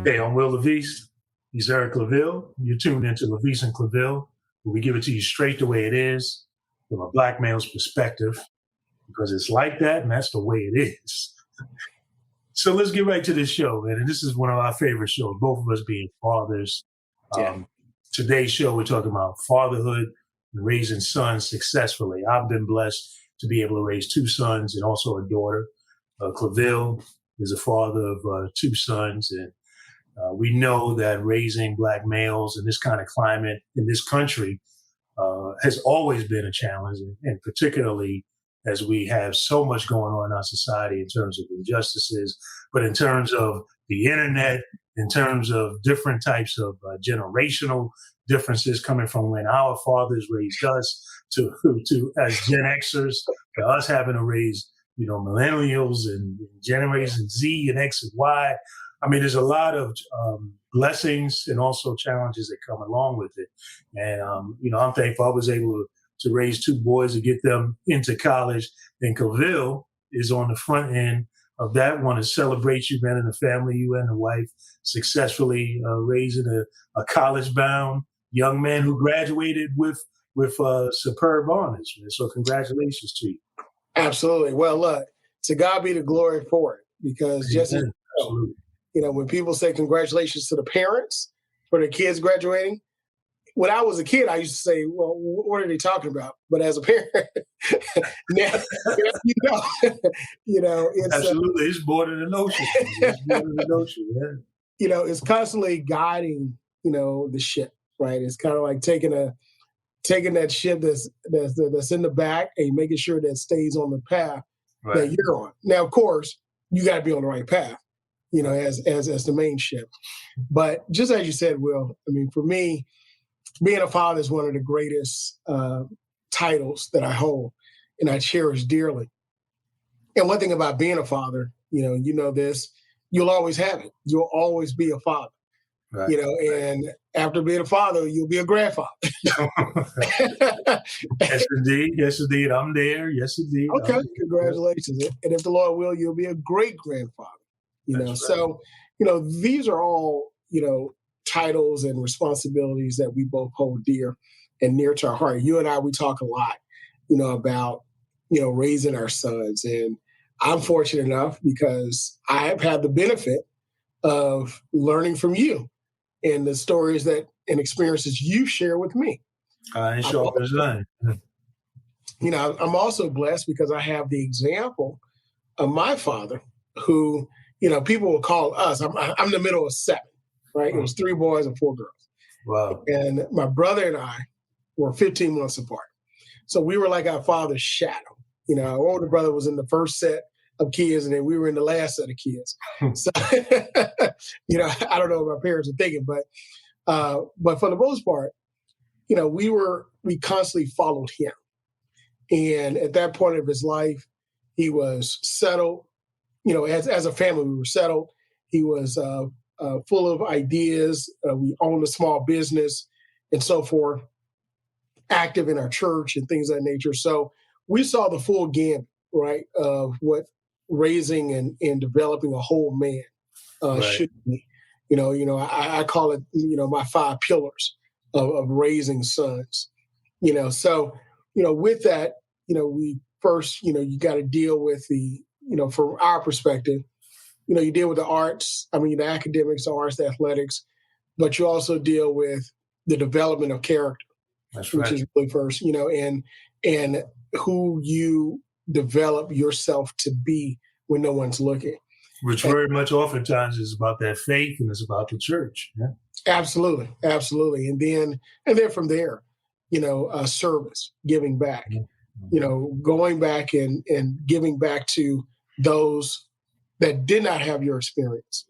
Hey, I'm LaVeist. He's Eric Claville. You're tuned into LaVeist and Claville, where we give it to you straight the way it is, from a black male's perspective, because it's like that, and that's the way it is. So let's get right to this show, man. And this is one of our favorite shows, both of us being fathers. Today's show, we're talking about fatherhood and raising sons successfully. I've been blessed to be able to raise two sons and also a daughter. Claville is a father of two sons, and we know that raising black males in this kind of climate in this country has always been a challenge, and particularly as we have so much going on in our society in terms of injustices, but in terms of the internet, in terms of different types of generational differences coming from when our fathers raised us to as Gen Xers, to us having to raise, millennials and Generation Z and X and Y. I mean, there's a lot of blessings and also challenges that come along with it. And, I'm thankful I was able to raise two boys to get them into college. And Claville is on the front end of that. Want to celebrate you, man, and the family, you and the wife, successfully raising a college-bound young man who graduated with superb honors, man. So congratulations to you. Absolutely. Well, look, to God be the glory for it, because just as when people say congratulations to the parents for their kids graduating, when I was a kid, I used to say, well, what are they talking about? But as a parent, now, it's absolutely, it's more than an ocean. It's more than an ocean, yeah. It's constantly guiding, the ship, right? It's kind of like taking that ship that's in the back and making sure that stays on the path that you're on. Now, of course, you got to be on the right path, as the main ship. But just as you said, Will, I mean, for me, being a father is one of the greatest titles that I hold and I cherish dearly. And one thing about being a father, this, you'll always have it. You'll always be a father. Right. And after being a father, you'll be a grandfather. Yes, indeed. Yes, indeed. I'm there. Yes, indeed. Okay. Congratulations. And if the Lord will, you'll be a great grandfather. Right. So, these are all, titles and responsibilities that we both hold dear and near to our heart. You and I, we talk a lot, about, raising our sons. And I'm fortunate enough because I have had the benefit of learning from you and the stories and experiences you share with me. I'm also blessed because I have the example of my father who, people will call us, I'm the middle of seven, right? It was 3 boys and 4 girls. Wow. And my brother and I were 15 months apart. So we were like our father's shadow. Our older brother was in the first set of kids, and then we were in the last set of kids. So, I don't know what my parents are thinking, but for the most part, we constantly followed him. And at that point of his life, he was settled. As a family, we were settled. He was full of ideas. We owned a small business and so forth, active in our church and things of that nature. So we saw the full gamut, right, of what raising and developing a whole man should be. I call it, my 5 pillars of raising sons. So, with that, we first, you got to deal with the, from our perspective, you deal with the arts, the academics, the arts, the athletics, but you also deal with the development of character, which is really first, and who you develop yourself to be when no one's looking. Which very much oftentimes is about that faith and it's about the church. Yeah? Absolutely. Absolutely. And then from there, service, giving back, going back and giving back to those that did not have your experience.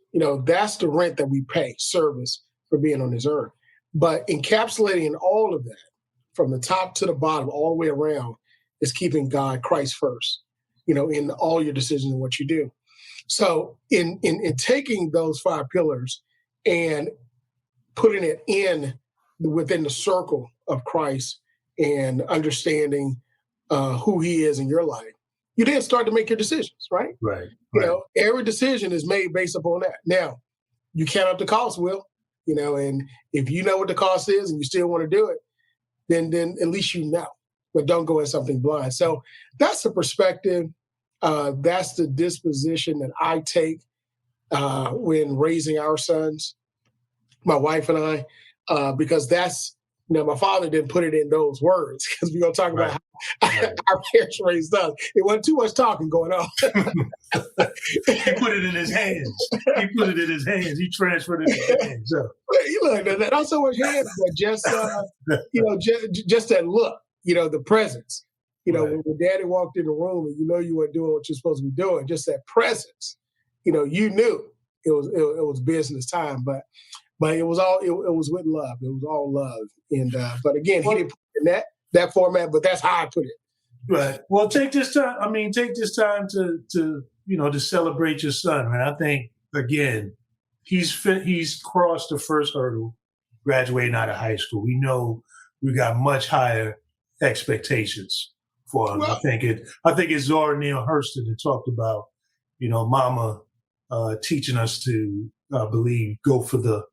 That's the rent that we pay, service, for being on this earth. But encapsulating all of that from the top to the bottom, all the way around, is keeping God, Christ first, in all your decisions and what you do. So in taking those 5 pillars and putting it within the circle of Christ and understanding who he is in your life, you then start to make your decisions, right? Right. Every decision is made based upon that. Now, you count up the cost, Will. And if you know what the cost is and you still want to do it, then at least you know. But don't go in something blind. So that's the perspective. That's the disposition that I take when raising our sons, my wife and I, because that's, my father didn't put it in those words, because we're going to talk about how our parents raised us. It wasn't too much talking going on. He put it in his hands. He transferred it in his hands. So. Look, not so much hands, but just, just that look, the presence. When daddy walked in the room and you weren't doing what you're supposed to be doing, just that presence, you knew it was business time, but it was with love. It was all love. And but again, he didn't put it in that format, but that's how I put it. Right. Well, take this time to to celebrate your son, man. I think again, he's crossed the first hurdle, graduating out of high school. We know we got much higher expectations for him. Well, I think it's Zora Neale Hurston that talked about, Mama teaching us to believe, go for the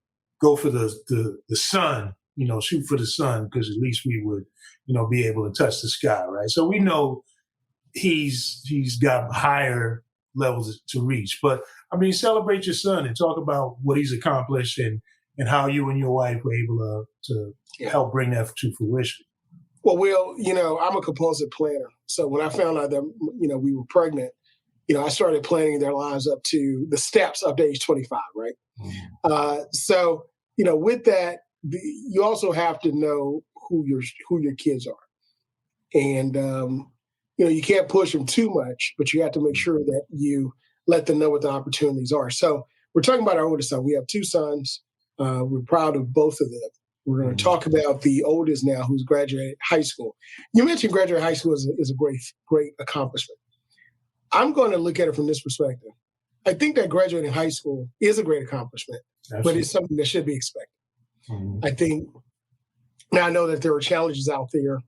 sun, shoot for the sun, because at least we would, be able to touch the sky, right? So we know he's got higher levels to reach. But celebrate your son and talk about what he's accomplished and how you and your wife were able to help bring that to fruition. Well, Will, I'm a compulsive planner. So when I found out that, we were pregnant, I started planning their lives up to the steps up to age 25, right? Mm-hmm. So, with that, you also have to know who your kids are. And, you can't push them too much, but you have to make sure that you let them know what the opportunities are. So we're talking about our oldest son. We have two sons. We're proud of both of them. We're going to talk about the oldest now, who's graduated high school. You mentioned graduate high school is a great accomplishment. I'm going to look at it from this perspective. I think that graduating high school is a great accomplishment, Absolutely. But it's something that should be expected. Mm-hmm. I think, now I know that there are challenges out there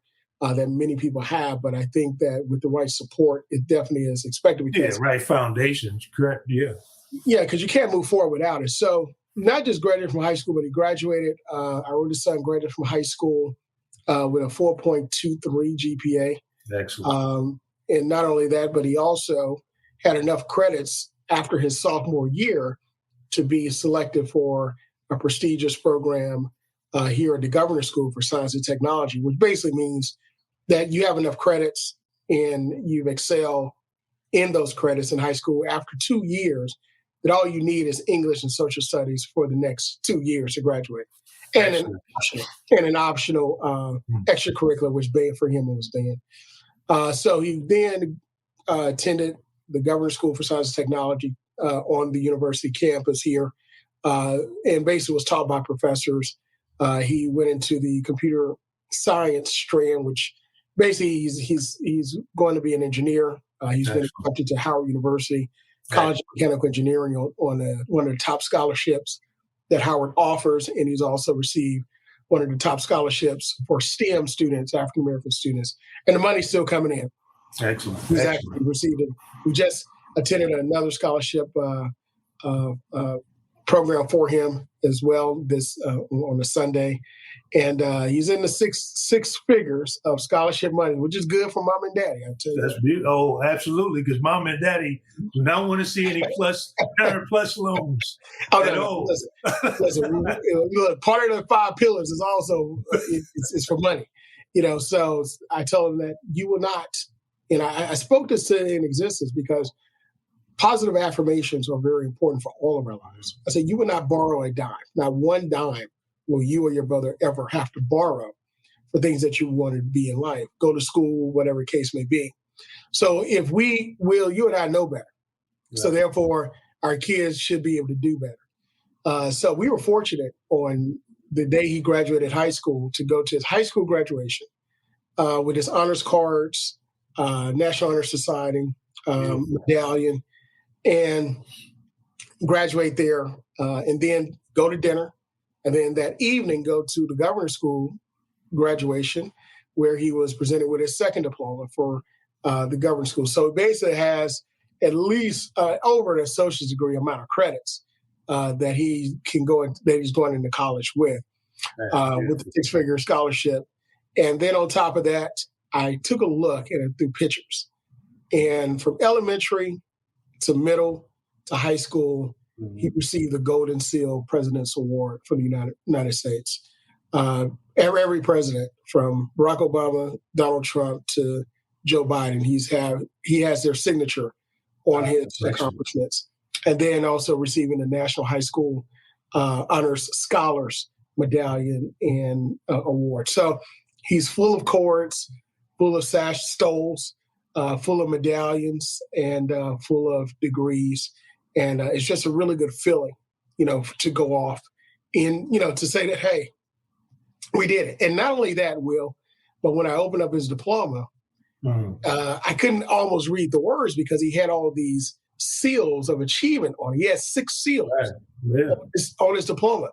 that many people have, but I think that with the right support, it definitely is expected. Right foundations, correct, yeah. Yeah, because you can't move forward without it. So not just graduated from high school, but he graduated, our oldest son graduated from high school with a 4.23 GPA. Excellent. And not only that, but he also had enough credits after his sophomore year to be selected for a prestigious program here at the Governor's School for Science and Technology, which basically means that you have enough credits and you've excelled in those credits in high school after 2 years, that all you need is English and social studies for the next 2 years to graduate. And an optional extracurricular, which banned for him, was banned. So he then attended the Governor's School for Science and Technology on the university campus here, and basically was taught by professors. He went into the computer science strand, which basically he's going to be an engineer. He's been accepted to Howard University College of Mechanical Engineering on one of the top scholarships that Howard offers, and he's also received one of the top scholarships for STEM students, African American students, and the money's still coming in. Excellent. He's actually received it. We just attended another scholarship program for him as well this on a Sunday, and he's in the six figures of scholarship money, which is good for mom and daddy. I tell you, that's beautiful. Oh, absolutely, because mom and daddy do not want to see any parent plus loans. No. Listen, look, part of the 5 pillars is also it's for money, So I told him that you will not, and I spoke this in existence because positive affirmations are very important for all of our lives. I said, you will not borrow a dime. Not one dime will you or your brother ever have to borrow for things that you want to be in life. Go to school, whatever the case may be. So if you and I know better. Yeah. So therefore, our kids should be able to do better. So we were fortunate on the day he graduated high school to go to his high school graduation with his honors cards, National Honor Society medallion, and graduate there, and then go to dinner, and then that evening go to the Governor's School graduation, where he was presented with his second diploma for the Governor's School. So it basically has at least over an associate's degree amount of credits that he can that he's going into college with the 6-figure scholarship. And then on top of that, I took a look at it through pictures. And from elementary to middle to high school, he received the Golden Seal President's Award from the United States. Every president, from Barack Obama, Donald Trump, to Joe Biden, he has their signature on his accomplishments. And then also receiving the National High School Honors Scholars Medallion and Award. So he's full of cords, full of stoles, full of medallions, and full of degrees. And it's just a really good feeling, to go off and, to say that, hey, we did it. And not only that, Will, but when I opened up his diploma, I couldn't almost read the words because he had all these seals of achievement on it. He had 6 seals on his diploma.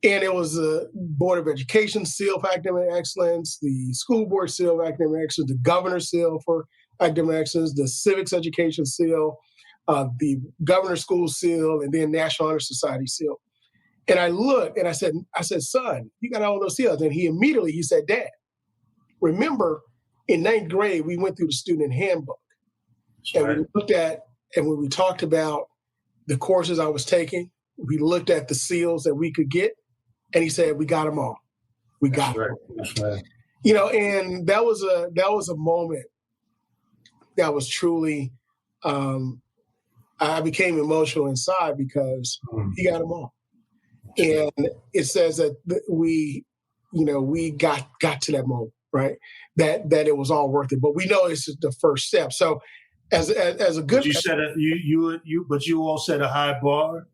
And it was the Board of Education seal for academic excellence, the School Board seal for academic excellence, the Governor's seal for academic excellence, the Civics Education seal, the Governor's School seal, and then National Honor Society seal. And I looked and I said, son, you got all those seals. And he said, Dad, remember in 9th grade, we went through the student handbook. And we looked at, and when we talked about the courses I was taking, we looked at the seals that we could get. And he said, we got them all. We got them. That's right. And that was a moment that was truly, I became emotional inside because he got them all. And it says that we got to that moment, right? That it was all worth it. But we know this is the first step. So as a good, but you all set a high bar,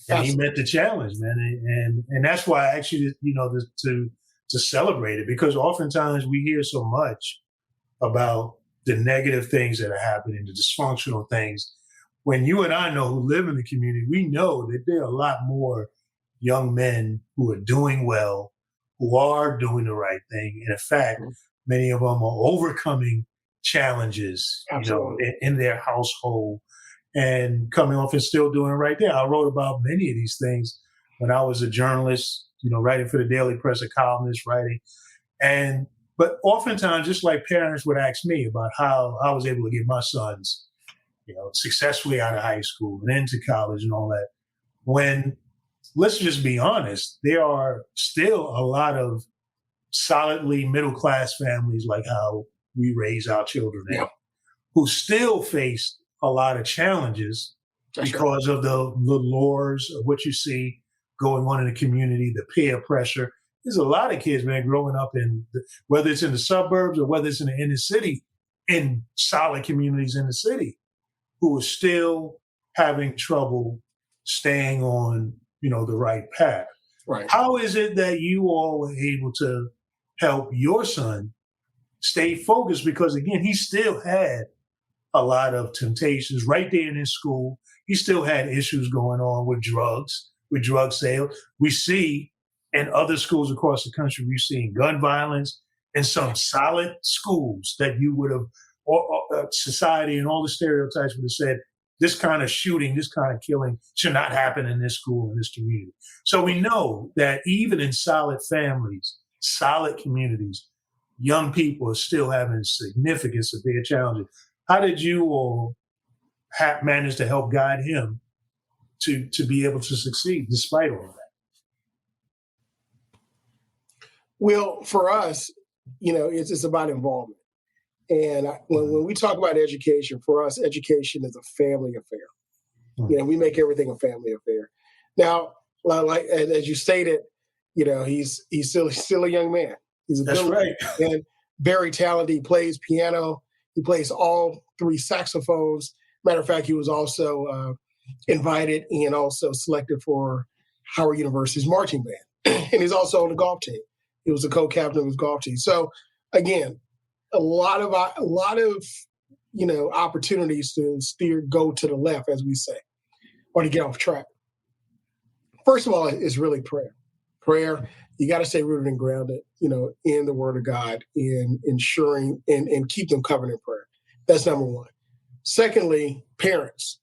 and absolutely. He met the challenge, man. And that's why I actually, to celebrate it, because oftentimes we hear so much about the negative things that are happening, the dysfunctional things. When you and I know who live in the community, we know that there are a lot more young men who are doing well, who are doing the right thing. And in fact, many of them are overcoming challenges, in their household and coming off and still doing it right there. I wrote about many of these things when I was a journalist, writing for the Daily Press, a columnist, writing. But oftentimes, just like parents would ask me about how I was able to get my sons, successfully out of high school and into college and all that, when, let's just be honest, there are still a lot of solidly middle-class families like how we raise our children now, who still face a lot of challenges because of the lures of what you see going on in the community, the peer pressure. There's a lot of kids, man, growing up whether it's in the suburbs or whether it's in the inner city, in solid communities in the city, who are still having trouble staying on, the right path. Right. How is it that you all were able to help your son stay focused? Because again, he still had a lot of temptations right there in his school. He still had issues going on with drug sales. We see in other schools across the country, we've seen gun violence in some solid schools that you would have, society and all the stereotypes would have said, this kind of shooting, this kind of killing should not happen in this school, in this community. So we know that even in solid families, solid communities, young people are still having significant, severe challenges. How did you all manage to help guide him to be able to succeed despite all of that? Well, for us, it's about involvement. And when we talk about education, for us, education is a family affair. We make everything a family affair. Now, like as you stated, he's still a young man. He's a good right. And very talented. He plays piano. He plays all 3 saxophones. Matter of fact, he was also invited and also selected for Howard University's marching band. And he's also on the golf team. He was the co-captain of his golf team. So again, a lot of opportunities to go to the left, as we say, or to get off track. First of all, it's really prayer. Prayer, you got to stay rooted and grounded, in the Word of God, in ensuring and keep them covered in prayer. That's number one. Secondly, parents,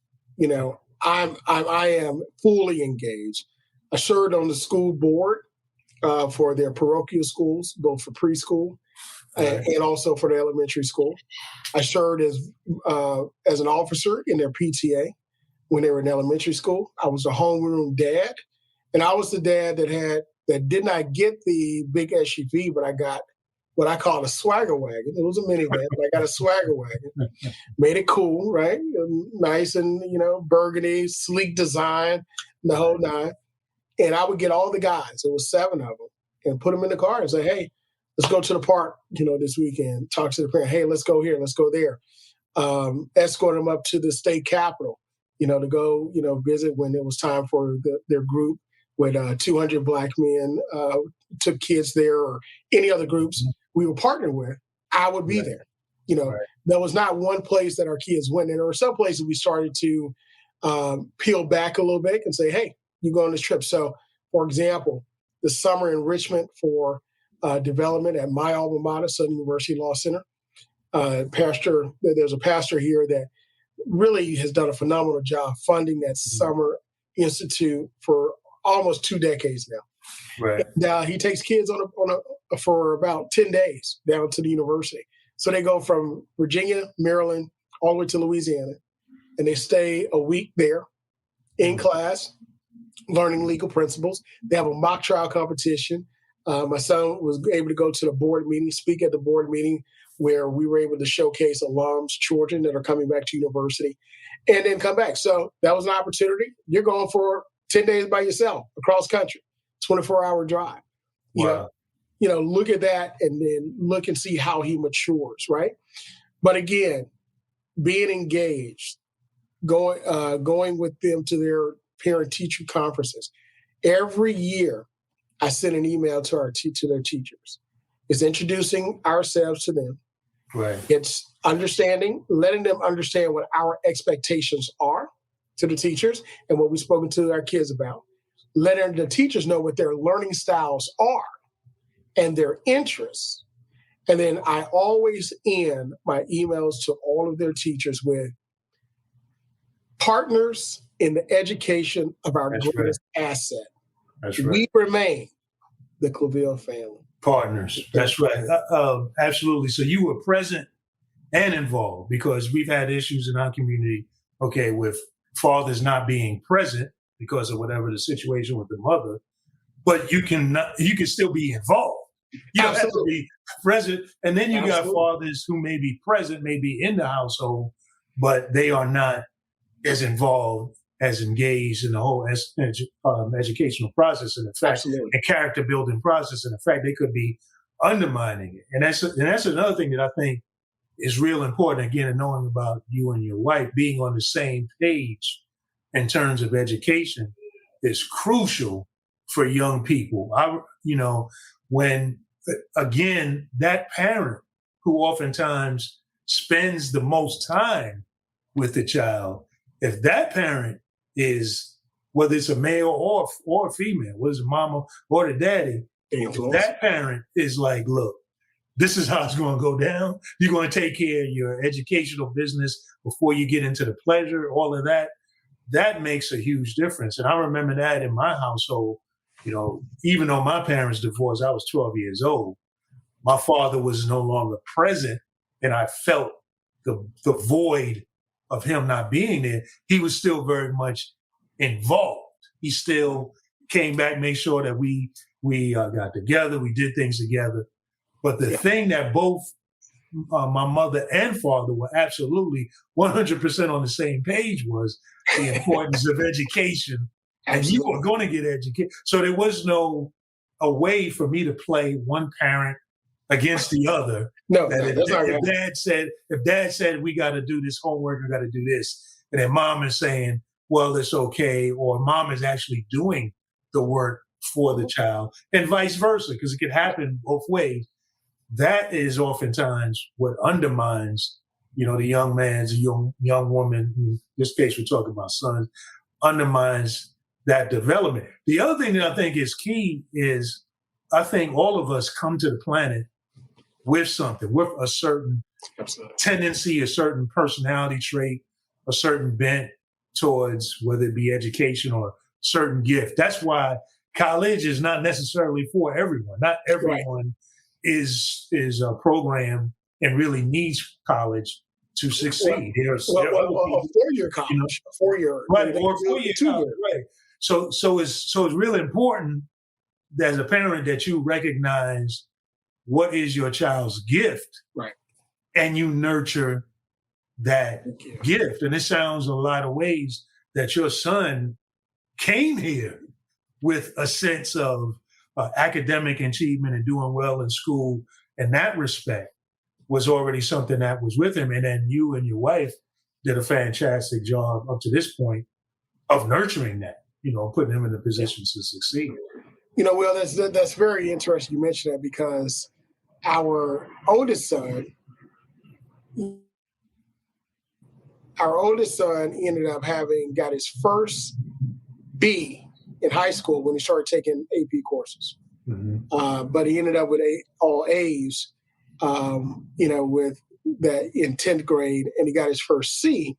I am fully engaged. I served on the school board for their parochial schools, both for preschool and also for the elementary school. I served as an officer in their PTA when they were in elementary school. I was a homeroom dad, and I was the dad that did not get the big SUV, but I got what I call a swagger wagon. It was a minivan, but I got a swagger wagon. Made it cool, right? Nice and, burgundy, sleek design, the whole nine. And I would get all the guys, it was 7 of them, and put them in the car and say, hey, let's go to the park, this weekend. Talk to the parent, hey, let's go here, let's go there. Escort them up to the state capitol, to go, visit when it was time for their group with 200 Black men took kids there, or any other groups we were partnered with. I would be there. There was not one place that our kids went. And there were some places we started to peel back a little bit and say, hey, you go on this trip. So, for example, the summer enrichment for development at my alma mater, Southern University Law Center. There's a pastor here that really has done a phenomenal job funding that summer institute for almost 2 decades now. Right. Now he takes kids for about 10 days down to the university. So they go from Virginia, Maryland, all the way to Louisiana, and they stay a week there in class, learning legal principles. They have a mock trial competition. My son was able to go to the board meeting, speak at the board meeting, where we were able to showcase alums, children that are coming back to university, and then come back. So that was an opportunity. You're going for 10 days by yourself across country, 24-hour drive. Wow. Look at that and then look and see how he matures, right? But again, being engaged, going with them to their parent-teacher conferences. Every year, I send an email to their teachers. It's introducing ourselves to them. Right. It's letting them understand what our expectations are to the teachers and what we've spoken to our kids about. Letting the teachers know what their learning styles are and their interests. And then I always end my emails to all of their teachers with partners in the education of our greatest asset. That's right. We remain the Claville family. Partners. That's right. Absolutely. So you were present and involved, because we've had issues in our community, with fathers not being present because of whatever the situation with the mother, but you can still be involved. You don't have to be present. And then you got fathers who may be present, may be in the household, but they are not as involved, as engaged in the whole educational process, and in fact, and character building process. And in fact, they could be undermining it. And that's another thing that I think is real important. Again, in knowing about you and your wife being on the same page in terms of education is crucial for young people. When again, that parent who oftentimes spends the most time with the child, if that parent is, whether it's a male or a female, whether it's a mama or the daddy, if that parent is like, look, this is how it's going to go down. You're going to take care of your educational business before you get into the pleasure, all of that. That makes a huge difference. And I remember that in my household, even though my parents divorced, I was 12 years old. My father was no longer present, and I felt the void of him not being there. He was still very much involved. He still came back, made sure that we got together, we did things together. But the thing that both my mother and father were absolutely 100% on the same page was the importance of education. And you were going to get educated. So there was a way for me to play one parent against the other. If dad said we got to do this homework, we got to do this, and then mom is saying, well, it's okay, or mom is actually doing the work for the child, and vice versa, because it could happen both ways. That is oftentimes what undermines, the young man's, young woman, in this case we're talking about sons, undermines that development. The other thing that I think is key is I think all of us come to the planet with something, with a certain tendency, a certain personality trait, a certain bent. towards whether it be education or certain gift. That's why college is not necessarily for everyone. Not everyone is programmed and really needs college to succeed. Well, a 4-year college, a 4-year, right, or a 4-year college, right. So it's really important as a parent that you recognize what is your child's gift, right, and you nurture that gift. And it sounds a lot of ways that your son came here with a sense of academic achievement and doing well in school. In that respect, was already something that was with him. And then you and your wife did a fantastic job up to this point of nurturing that, putting him in a position to succeed. Well, that's very interesting you mentioned that, because our oldest son ended up got his first B in high school when he started taking AP courses. Mm-hmm. But he ended up with all A's, with that in 10th grade, and he got his first C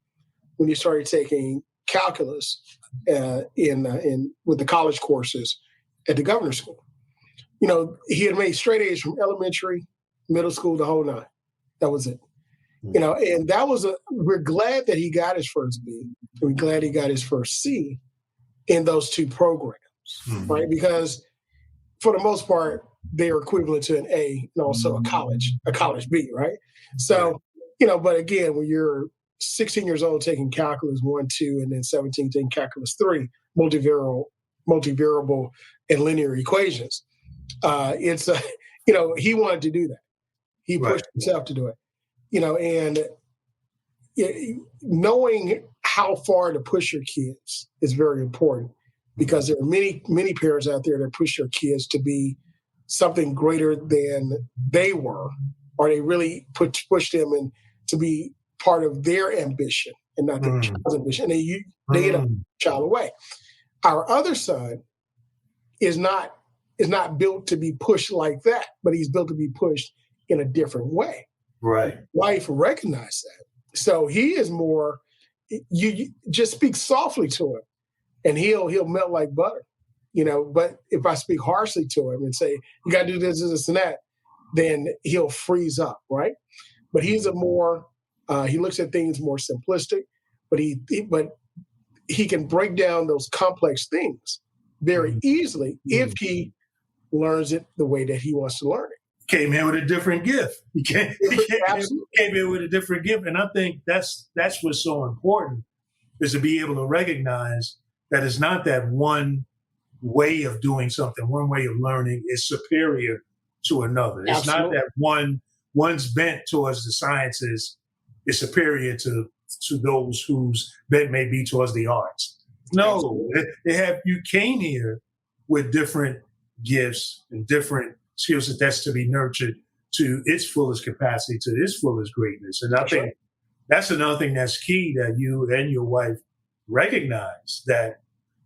when he started taking calculus with the college courses at the governor's school. He had made straight A's from elementary, middle school, the whole nine. That was it. And that was we're glad that he got his first B. We're glad he got his first C in those two programs, right? Because for the most part, they are equivalent to an A and also a college B, right? So, but again, when you're 16 years old taking calculus 1, 2, and then 17 taking calculus 3, multivariable and linear equations, he wanted to do that. He pushed himself to do it. And knowing how far to push your kids is very important, because there are many, many parents out there that push their kids to be something greater than they were, or they really push them in to be part of their ambition and not their child's ambition. And they get a child away. Our other son is not built to be pushed like that, but he's built to be pushed in a different way. Right. Wife recognized that. So he is more, you just speak softly to him and he'll melt like butter, but if I speak harshly to him and say, you got to do this, this, and that, then he'll freeze up, right? But he's he looks at things more simplistic, but he can break down those complex things very easily if he learns it the way that he wants to learn it. Came here with a different gift. He came here with a different gift. And I think that's what's so important, is to be able to recognize that it's not that one way of doing something, one way of learning is superior to another. It's not that one's bent towards the sciences is superior to those whose bent may be towards the arts. No, you came here with different gifts and different skills that's to be nurtured to its fullest capacity, to its fullest greatness. And I think that's another thing that's key, that you and your wife recognize, that,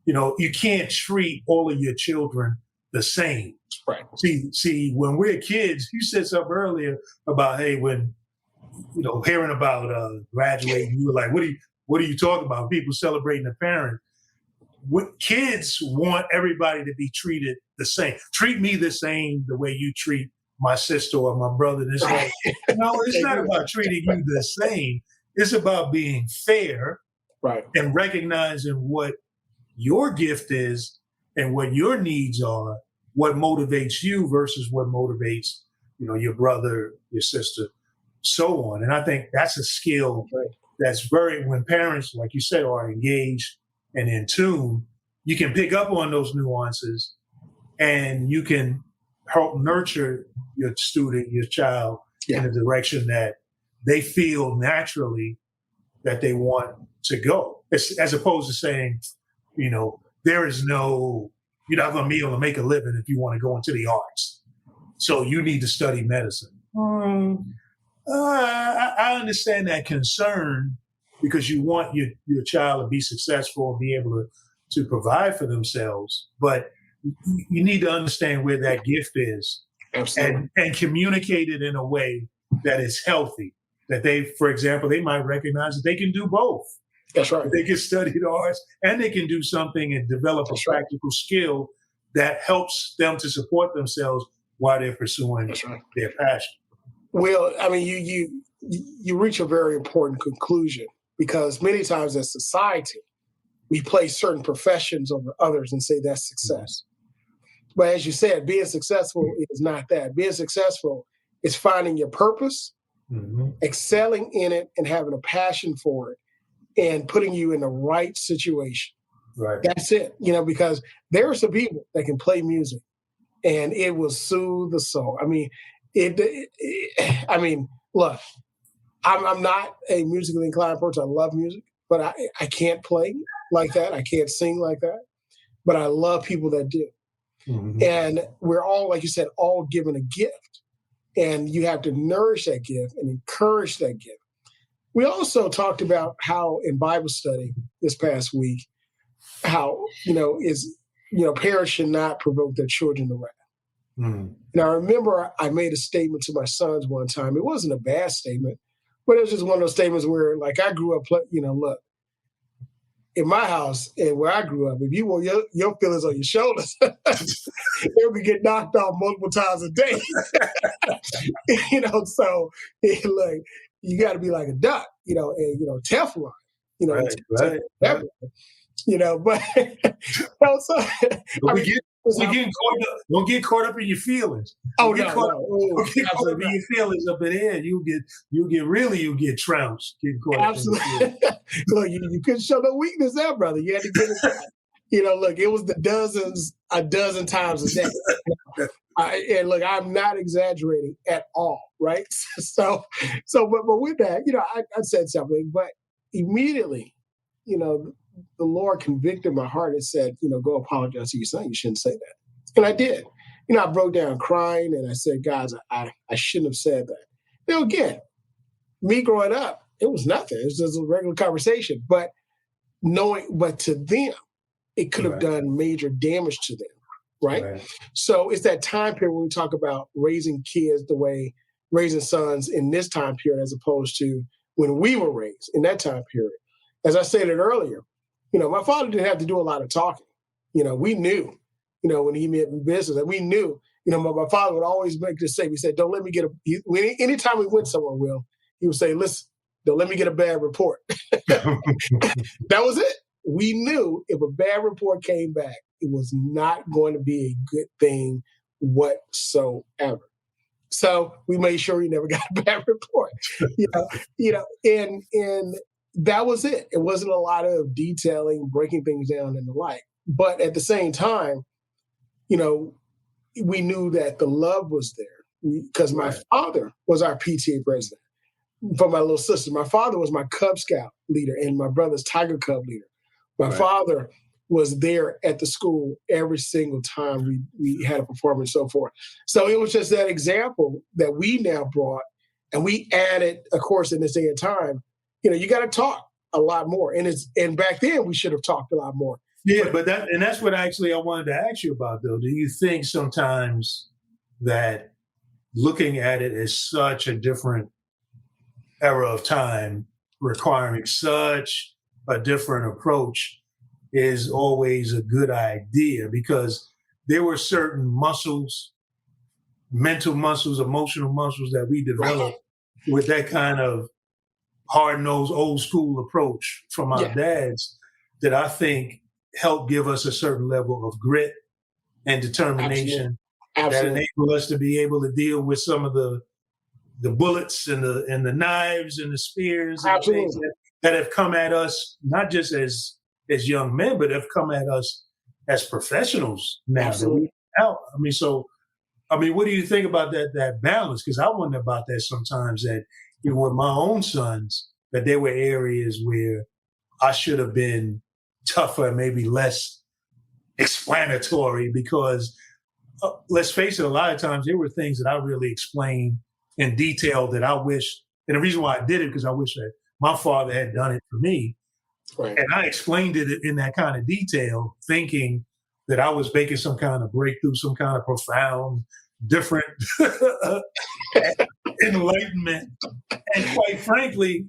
you can't treat all of your children the same. Right. See, when we're kids, you said something earlier about, hey, when, hearing about graduating, you were like, what are you talking about? People celebrating a parent. Kids want everybody to be treated the same. Treat me the same the way you treat my sister or my brother this way. No, it's not about treating you the same. It's about being fair, right, and recognizing what your gift is and what your needs are, what motivates you versus what motivates, your brother, your sister, so on. And I think that's a skill that's when parents, like you said, are engaged and in tune, you can pick up on those nuances and you can help nurture your student, your child, in a direction that they feel naturally that they want to go. As opposed to saying, there is you're not going to be able to make a living if you want to go into the arts, so you need to study medicine. I understand that concern, because you want your child to be successful and be able to provide for themselves. But you need to understand where that gift is. Absolutely. And communicate it in a way that is healthy, that for example, they might recognize that they can do both. That's right. They can study the arts and they can do something and develop That's a right. practical skill that helps them to support themselves while they're pursuing That's right. their passion. Well, I mean, you reach a very important conclusion because many times as society, we place certain professions over others and say that's success. But as you said, being successful is not that. Being successful is finding your purpose, excelling in it, and having a passion for it, and putting you in the right situation. Right. That's it. Because there are some people that can play music, and it will soothe the soul. I mean, look, I'm not a musically inclined person. I love music, but I can't play like that. I can't sing like that. But I love people that do. And we're all, like you said, all given a gift. And you have to nourish that gift and encourage that gift. We also talked about how in Bible study this past week, how, parents should not provoke their children to wrath. Now, I remember I made a statement to my sons one time. It wasn't a bad statement, but it was just one of those statements where, like, I grew up, look, in my house and where I grew up, if you want your feelings on your shoulders, they would get knocked off multiple times a day. So like you got to be like a duck, and Teflon, Right. But also, don't get caught up in your feelings. Oh, don't get caught up in your feelings up in there. You'll get trounced. Absolutely. Look, you couldn't show no weakness there, brother. You had to give it back. Look, it was a dozen times a day. And look, I'm not exaggerating at all, right? But with that, I said something, but immediately, the Lord convicted my heart and said, go apologize to your son. You shouldn't say that. And I did. I broke down crying and I said, guys, I shouldn't have said that. Again, me growing up, it was nothing. It was just a regular conversation. But to them, it could have done major damage to them, right? So it's that time period when we talk about raising kids raising sons in this time period as opposed to when we were raised in that time period. As I stated earlier, my father didn't have to do a lot of talking. We knew, when he met in business, and we knew, my father would always make this statement. He said, don't let me get anytime we went somewhere, Will, he would say, listen, don't let me get a bad report. That was it. We knew if a bad report came back, it was not going to be a good thing whatsoever. So we made sure he never got a bad report. And that was it. It wasn't a lot of detailing, breaking things down and the like. But at the same time, we knew that the love was there because my father was our PTA president for my little sister. My father was my Cub Scout leader and my brother's Tiger Cub leader. My father was there at the school every single time we had a performance and so forth. So it was just that example that we now brought and we added, of course, in this day and time, you got to talk a lot more. And back then we should have talked a lot more. Yeah, but that's what I wanted to ask you about, though. Do you think sometimes that looking at it as such a different era of time, requiring such a different approach, is always a good idea? Because there were certain muscles, mental muscles, emotional muscles that we developed with that kind of hard-nosed, old-school approach from our dads that I think help give us a certain level of grit and determination that enable us to be able to deal with some of the bullets and the knives and the spears and the things that have come at us, not just as young men, but have come at us as professionals now. What do you think about that balance? Because I wonder about that sometimes, that with my own sons, that there were areas where I should have been tougher, maybe less explanatory, because let's face it, a lot of times there were things that I really explained in detail that I wish, and the reason why I did it because I wish that my father had done it for me. Right. And I explained it in that kind of detail, thinking that I was making some kind of breakthrough, some kind of profound, different enlightenment. And quite frankly,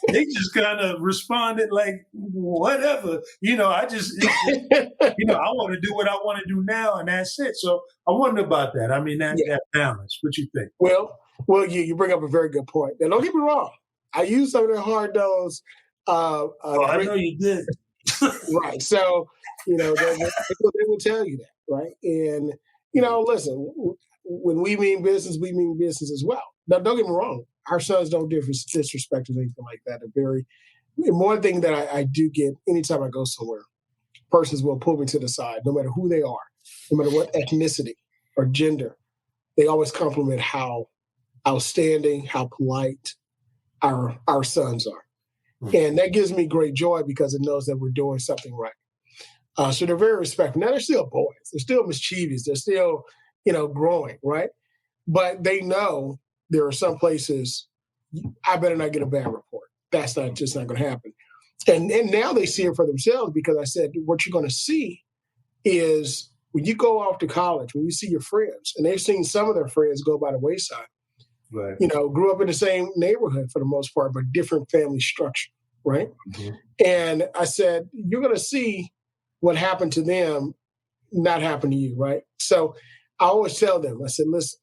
they just kind of responded like, whatever. I just, I want to do what I want to do now, and that's it. So I wonder about that. I mean, that balance. What you think? Well, you bring up a very good point. Now, don't get me wrong. I use some of the hard-nosed. I know you did. Right. So, they will tell you that, right? And, listen, when we mean business as well. Now, don't get me wrong. Our sons don't disrespect us or anything like that. And one thing that I do get anytime I go somewhere, persons will pull me to the side, no matter who they are, no matter what ethnicity or gender. They always compliment how outstanding, how polite our sons are. And that gives me great joy because it knows that we're doing something right. So they're very respectful. Now, they're still boys. They're still mischievous. They're still, growing, right? But they know there are some places I better not get a bad report. That's just not going to happen. And now they see it for themselves because I said, what you're going to see is when you go off to college, when you see your friends, and they've seen some of their friends go by the wayside, right. Grew up in the same neighborhood for the most part, but different family structure, right? Mm-hmm. And I said, you're going to see what happened to them not happen to you, right? So I always tell them, I said, listen,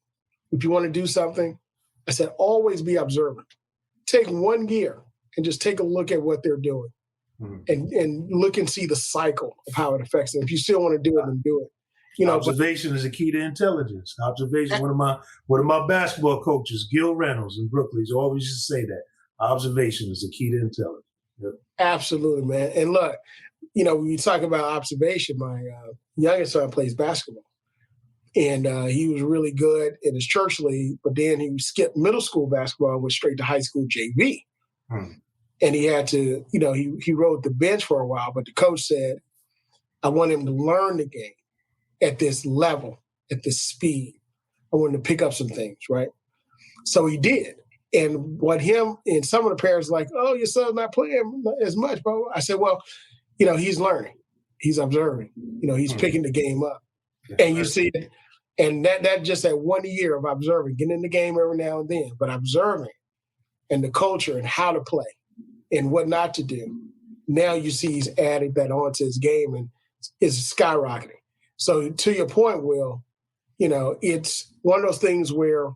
if you want to do something, I said, always be observant. Take 1 year and just take a look at what they're doing and look and see the cycle of how it affects them. If you still want to do it, then do it. Observation is the key to intelligence. Observation. One of my basketball coaches, Gil Reynolds in Brooklyn, he always used to say that. Observation is the key to intelligence. Yep. Absolutely, man. And look, when you talk about observation, my youngest son plays basketball. And he was really good in his church league, but then he skipped middle school basketball and went straight to high school JV. And he had to, he rode the bench for a while, but the coach said, I want him to learn the game at this level, at this speed. I want him to pick up some things, right? So he did. And what him and some of the parents were like, oh, your son's not playing as much, bro. I said, well, he's learning. He's observing. He's picking the game up. And you see it. And that just that 1 year of observing, getting in the game every now and then, but observing and the culture and how to play and what not to do. Now you see he's added that onto his game and is skyrocketing. So to your point, Will, it's one of those things where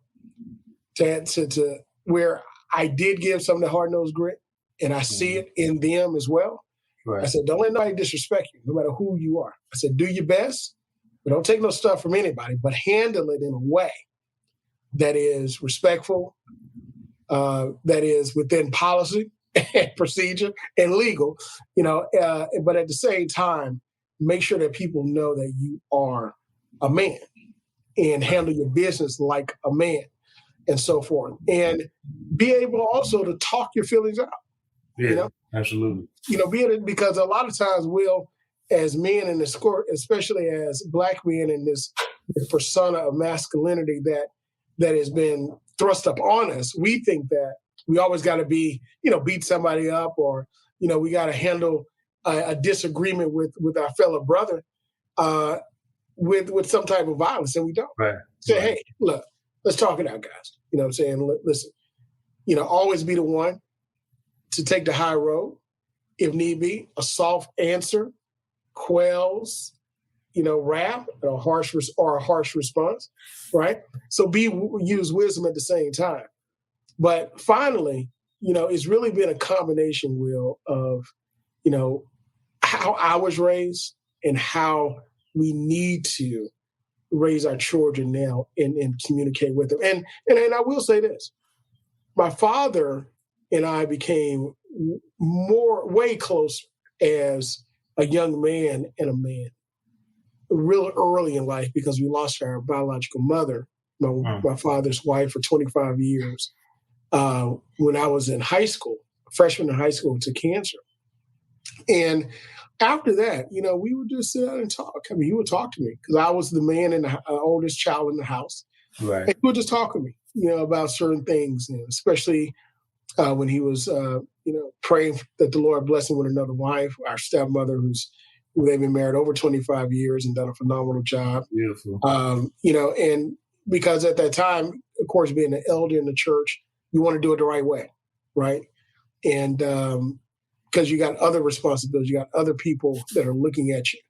where I did give some of the hard-nosed grit and I see it in them as well. Right. I said, don't let nobody disrespect you, no matter who you are. I said, do your best. But don't take no stuff from anybody, but handle it in a way that is respectful, that is within policy and procedure and legal, but at the same time, make sure that people know that you are a man and handle your business like a man and so forth. And be able also to talk your feelings out. Yeah, absolutely. Because a lot of times as men in the sport, especially as Black men in this persona of masculinity that has been thrust up on us, we think that we always got to be, beat somebody up or, we got to handle a disagreement with our fellow brother with some type of violence, and we don't. Right. Say, hey, look, let's talk it out, guys. You know what I'm saying? Listen, always be the one to take the high road if need be. A soft answer quells, wrath or a harsh response, right? So use wisdom at the same time. But finally, it's really been a combination, Will, of, how I was raised and how we need to raise our children now and communicate with them. And I will say this, my father and I became way closer as a young man and a man real early in life because we lost our biological mother, my father's wife, for 25 years when I was in high school, freshman in high school, to cancer. And after that, we would just sit down and talk. I mean, he would talk to me because I was the man and the oldest child in the house. Right. And he would just talk to me, about certain things, especially when he was, praying that the Lord bless him with another wife, our stepmother, who they've been married over 25 years and done a phenomenal job. Beautiful. And because at that time, of course, being an elder in the church, you want to do it the right way, right? And because you got other responsibilities, you got other people that are looking at you.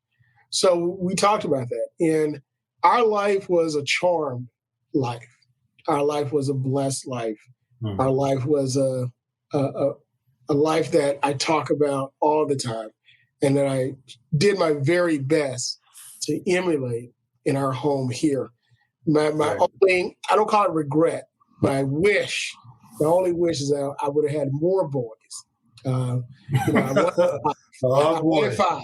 So we talked about that. And our life was a charmed life. Our life was a blessed life. Our life was a life that I talk about all the time and that I did my very best to emulate in our home here. My only, I don't call it regret, my only wish is that I would have had more boys. I wanted five.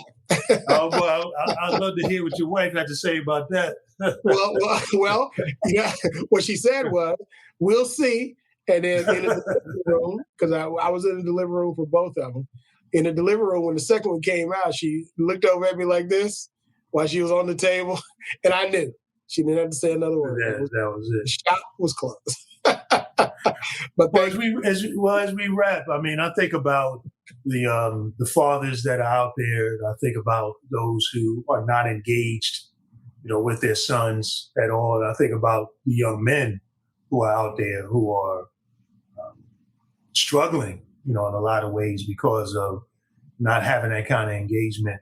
Oh, boy, I'd love to hear what your wife had to say about that. well, yeah. What she said was, "We'll see." And then in the delivery room, because I was in the delivery room for both of them. In the delivery room, when the second one came out, she looked over at me like this while she was on the table, and I knew she didn't have to say another word. That was it. The shop was closed. But as we wrap, I mean, I think about the fathers that are out there. I think about those who are not engaged, with their sons at all. And I think about the young men who are out there who are struggling, in a lot of ways because of not having that kind of engagement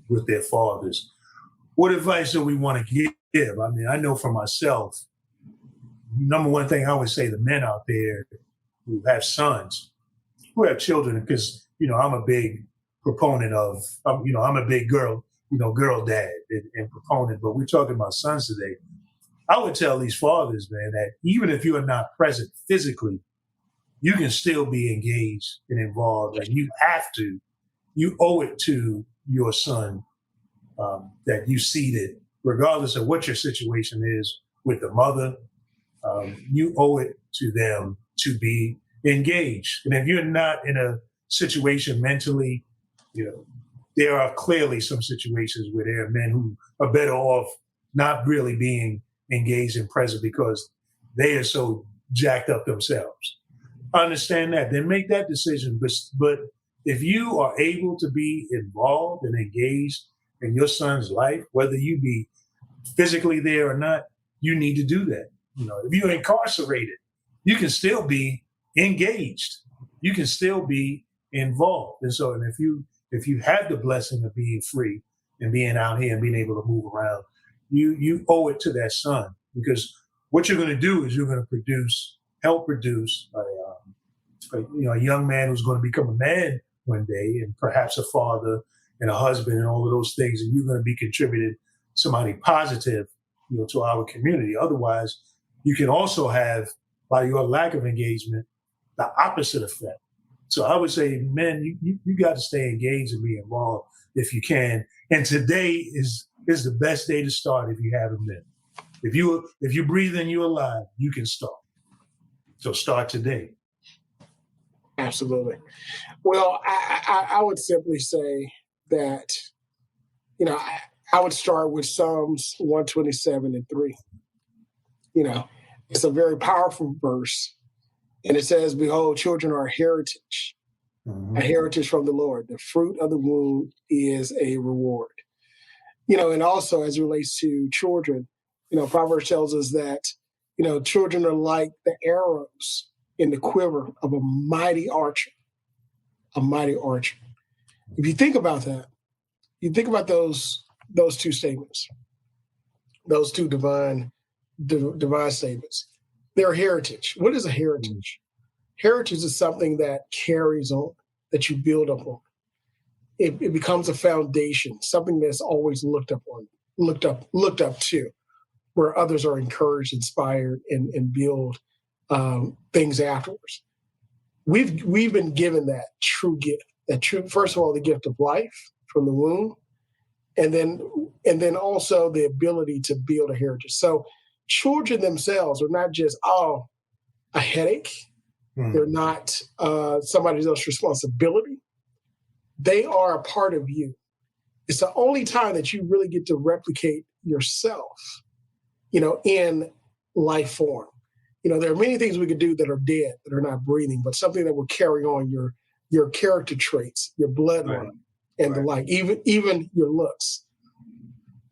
with their fathers. What advice do we want to give? I mean, I know for myself, number one thing I would say to men out there who have sons, who have children, because, I'm a big proponent of, I'm a big girl dad and proponent, but we're talking about sons today. I would tell these fathers, man, that even if you are not present physically, you can still be engaged and involved, and you owe it to your son that you seeded, regardless of what your situation is with the mother. You owe it to them to be engaged. And if you're not in a situation mentally, there are clearly some situations where there are men who are better off not really being engaged and present because they are so jacked up themselves. Understand that, then make that decision. But if you are able to be involved and engaged in your son's life, whether you be physically there or not, you need to do that. If you're incarcerated, you can still be engaged. You can still be involved. And if you have the blessing of being free and being out here and being able to move around, you owe it to that son, because what you're going to do is you're going to help produce a young man who's going to become a man one day, and perhaps a father and a husband and all of those things, and you're going to be contributing somebody positive, to our community. Otherwise, you can also have, by your lack of engagement, the opposite effect. So I would say, men, you got to stay engaged and be involved if you can. And today is the best day to start if you haven't been. If you breathe and you're alive, you can start. So start today. Absolutely. Well, I would simply say that, I would start with Psalms 127:3. It's a very powerful verse. And it says, "Behold, children are a heritage from the Lord. The fruit of the womb is a reward." And also as it relates to children, Proverbs tells us that, children are like the arrows in the quiver of a mighty archer. A mighty archer. If you think about that, you think about those two statements, those two divine statements. Their heritage. What is a heritage? Heritage is something that carries on, that you build upon. It becomes a foundation, something that's always looked up to, where others are encouraged, inspired, and build things afterwards. We've been given that true gift. First of all, the gift of life from the womb, and then also the ability to build a heritage. So children themselves are not just a headache. They're not somebody else's responsibility. They are a part of you. It's the only time that you really get to replicate yourself, in life form. There are many things we could do that are dead, that are not breathing, but something that will carry on your character traits, your bloodline, and the like, even your looks.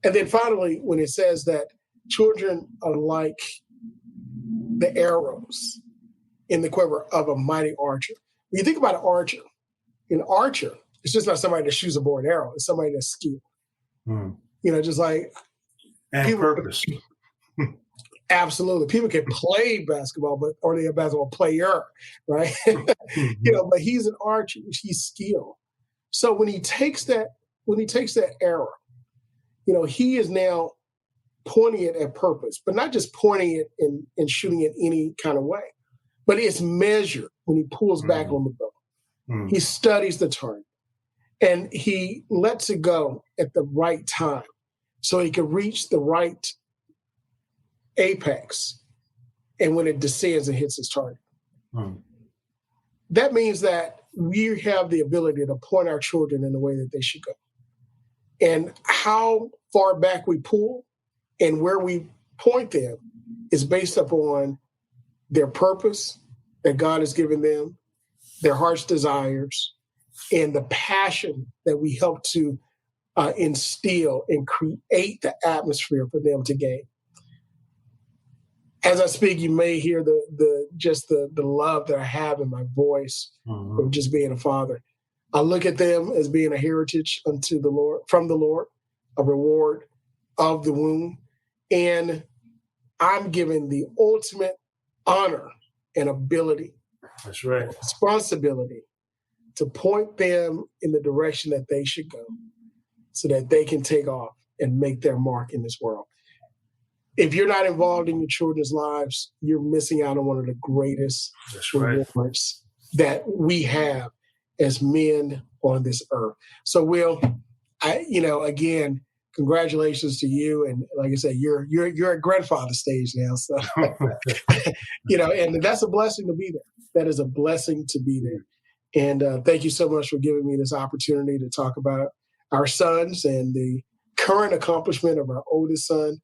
And then finally, when it says that children are like the arrows in the quiver of a mighty archer. When you think about an archer, it's just not somebody that shoots a bow and arrow. It's somebody that's skilled. Just like and people, purpose. Absolutely. People can play basketball, or they're a basketball player, right? But he's an archer. He's skilled. So when he takes that arrow, he is now pointing it at purpose, but not just pointing it and shooting it any kind of way, but it's measured when he pulls back on the bow. He studies the target and he lets it go at the right time so he can reach the right apex, and when it descends and hits its target. That means that we have the ability to point our children in the way that they should go. And how far back we pull and where we point them is based upon their purpose that God has given them, their heart's desires, and the passion that we help to instill and create the atmosphere for them to gain. As I speak, you may hear the love that I have in my voice from just being a father. I look at them as being a heritage unto the Lord, from the Lord, a reward of the womb. And I'm given the ultimate honor and ability, that's right, responsibility to point them in the direction that they should go so that they can take off and make their mark in this world. If you're not involved in your children's lives, you're missing out on one of the greatest rewards that we have as men on this earth. So, Will, again, congratulations to you. And like I said, you're at grandfather stage now. So, and that's a blessing to be there. That is a blessing to be there. And thank you so much for giving me this opportunity to talk about our sons and the current accomplishment of our oldest son.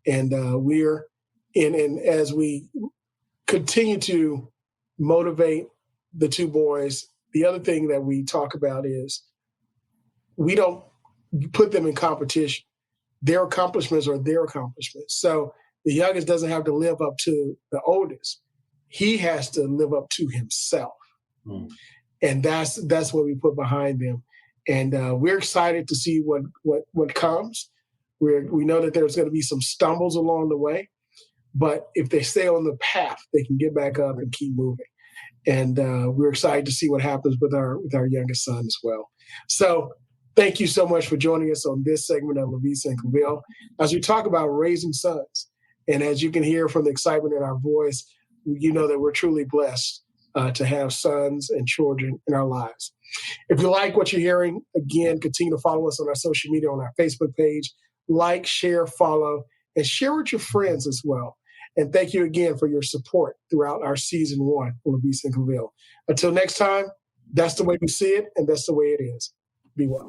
And and as we continue to motivate the two boys, the other thing that we talk about is we don't put them in competition. Their accomplishments are their accomplishments. So the youngest doesn't have to live up to the oldest. He has to live up to himself. And that's what we put behind them. And we're excited to see what comes. We know that there's going to be some stumbles along the way, but if they stay on the path, they can get back up and keep moving. And we're excited to see what happens with our youngest son as well. So thank you so much for joining us on this segment of LaVeist and Claville as we talk about raising sons. And as you can hear from the excitement in our voice, you know that we're truly blessed to have sons and children in our lives. If you like what you're hearing, again, continue to follow us on our social media, on our Facebook page. Like, share, follow, and share with your friends as well. And thank you again for your support throughout our season 1 of LaVeist and Claville. Until next time, that's the way we see it, and that's the way it is. Be well.